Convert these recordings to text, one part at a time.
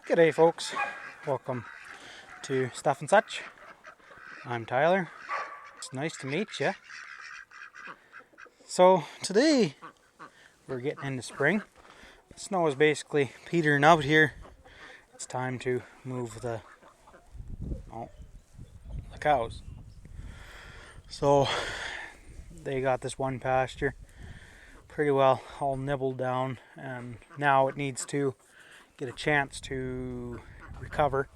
G'day folks, welcome to Stuff and Such. I'm Tyler. It's nice to meet you. So today we're getting into spring. The snow is basically petering out here. It's time to move the cows. So they got this one pasture pretty well all nibbled down, and now it needs to get a chance to recover.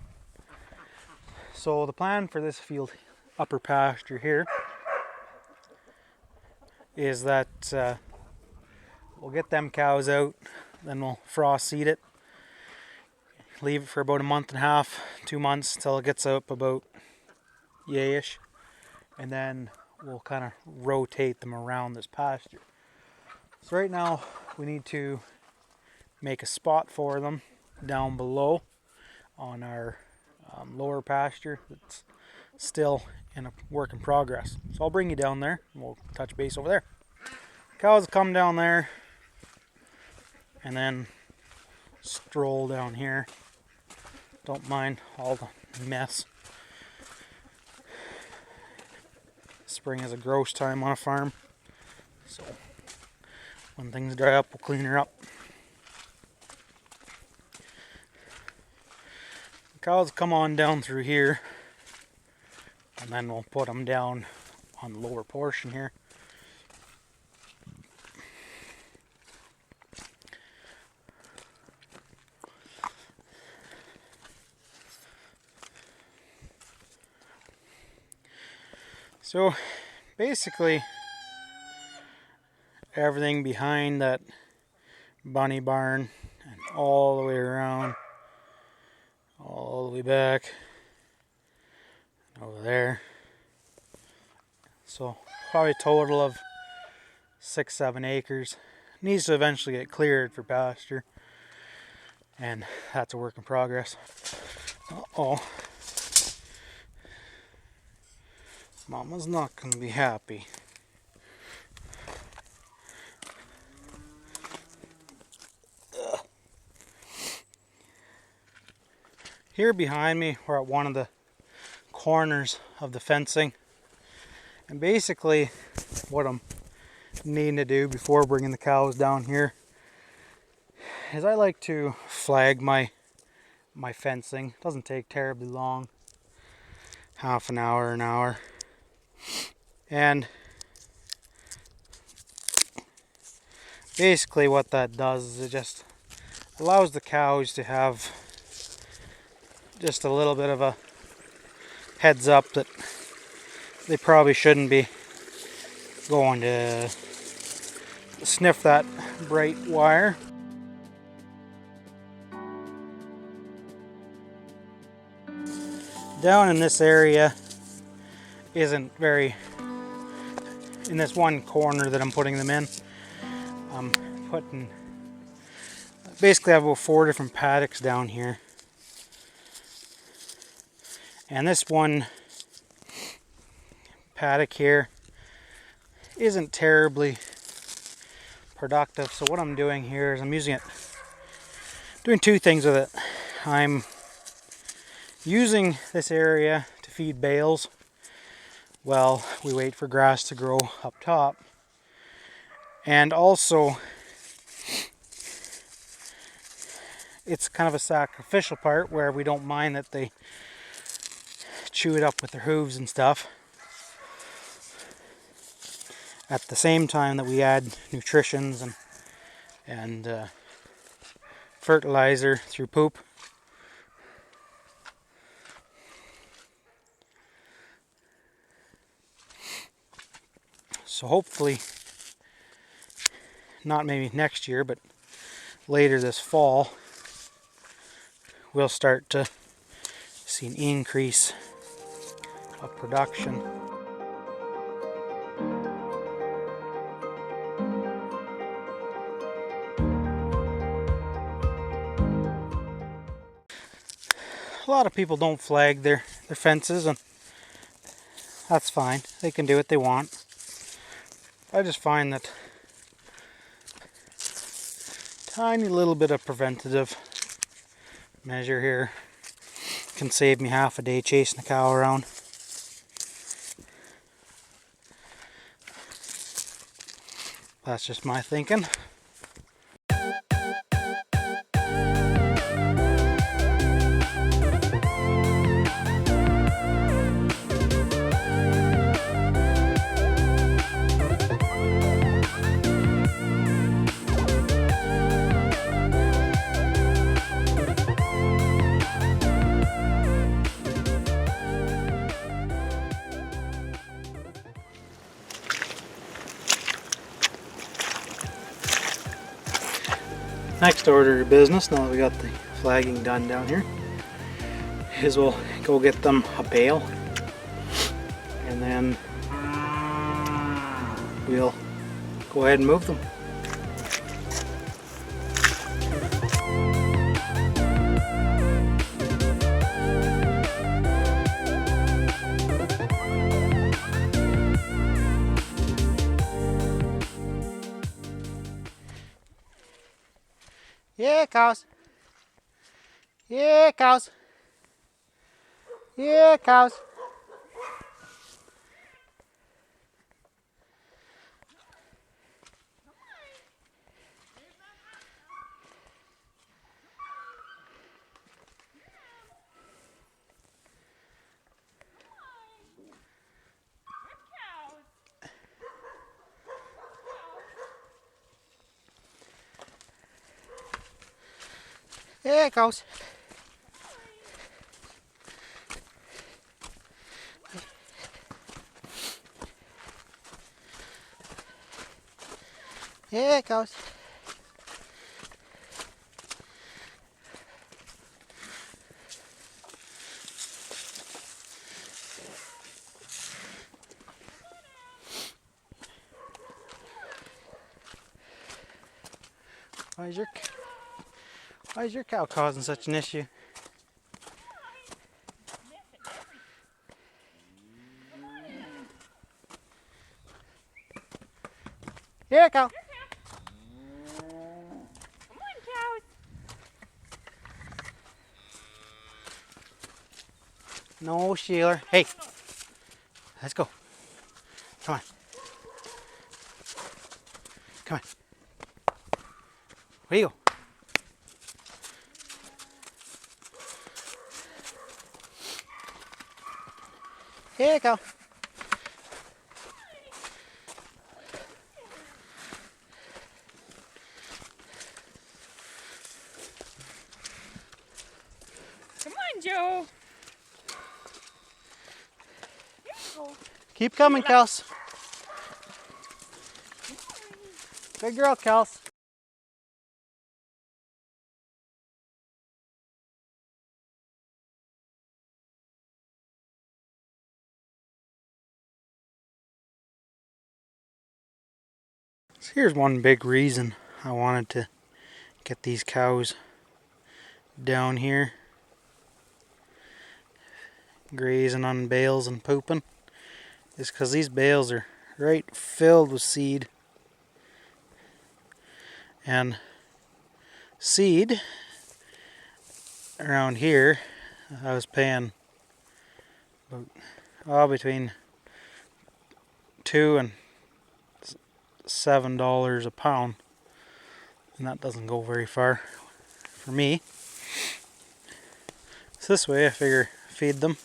So the plan for this field upper pasture here is that we'll get them cows out, then we'll frost seed it, leave it for about a month and a half, 2 months until it gets up about yayish, and then we'll kind of rotate them around this pasture. So right now we need to make a spot for them down below on our lower pasture that's still in a work in progress. So I'll bring you down there and we'll touch base over there. Cows come down there and then stroll down here. Don't mind all the mess. Spring is a gross time on a farm, so when things dry up, we'll clean her up. The cows come on down through here, and then we'll put them down on the lower portion here. So basically everything behind that bunny barn and all the way around, all the way back over there. So probably a total of 6-7 acres. Needs to eventually get cleared for pasture, and that's a work in progress. Uh-oh. Mama's not going to be happy. Ugh. Here behind me, we're at one of the corners of the fencing. And basically, what I'm needing to do before bringing the cows down here is I like to flag my fencing. It doesn't take terribly long. Half an hour, an hour. And basically what that does is it just allows the cows to have just a little bit of a heads up that they probably shouldn't be going to sniff that bright wire. Down in this area isn't very, in this one corner that I'm putting them in, I'm putting, basically I have about 4 different paddocks down here. And this one paddock here isn't terribly productive. So what I'm doing here is I'm doing 2 things with it. I'm using this area to feed bales while we wait for grass to grow up top. And also, it's kind of a sacrificial part where we don't mind that they chew it up with their hooves and stuff, at the same time that we add nutritions and fertilizer through poop. So hopefully, not maybe next year, but later this fall, we'll start to see an increase of production. A lot of people don't flag their fences, and that's fine. They can do what they want. I just find that tiny little bit of preventative measure here. Can save me half a day chasing the cow around. That's just my thinking. Next order of business, now that we got the flagging done down here, is we'll go get them a bale, and then we'll go ahead and move them. Yeah, cows. Yeah, cows. Yeah, cows. Yeah, cows. Yeah, cows. Why is your cow causing such an issue? Here, cow. Come on, cows. No, Sheila. Hey, let's go. Come on. Come on. Where you go? Here, cow. Come on, Joe. Here you go. Keep coming, Kels. Good girl, Kels. So here's one big reason I wanted to get these cows down here grazing on bales and pooping, is because these bales are right filled with seed. And seed around here, I was paying between $2 and $7 a pound, and that doesn't go very far for me. So this way I figure feed them,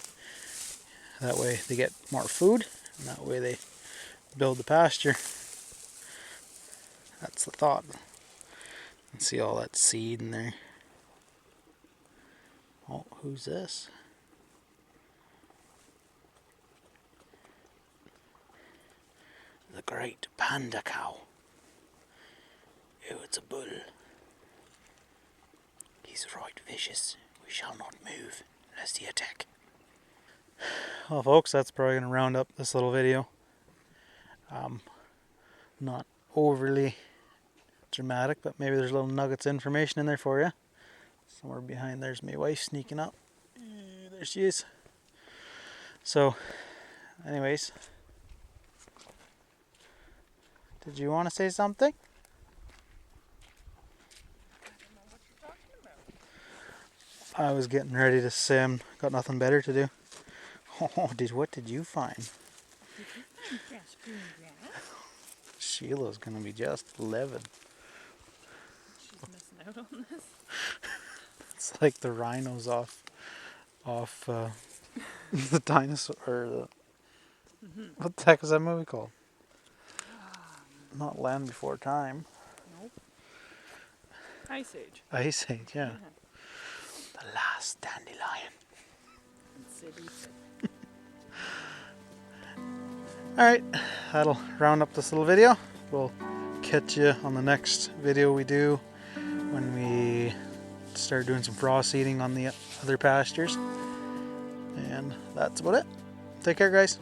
that way they get more food, and that way they build the pasture. That's the thought. And see all that seed in there. Oh, who's this? The great panda cow. Oh, it's a bull. He's right vicious. We shall not move lest he attack. Well, folks, that's probably going to round up this little video. Not overly dramatic, but maybe there's little nuggets of information in there for you. Somewhere behind there's my wife sneaking up. There she is. So, anyways, did you want to say something? I don't know what you're talking about. I was getting ready to sim. Got nothing better to do. Oh, what did you find? Did you find fresh green grass? Sheila's gonna be just livid. She's missing out on this. It's like the rhinos off the dinosaur. Or what the heck is that movie called? Not Land Before Time. Nope. Ice Age. Ice Age, yeah. Uh-huh. The last dandelion. City. Alright, that'll round up this little video. We'll catch you on the next video we do when we start doing some frost seeding on the other pastures. And that's about it. Take care, guys.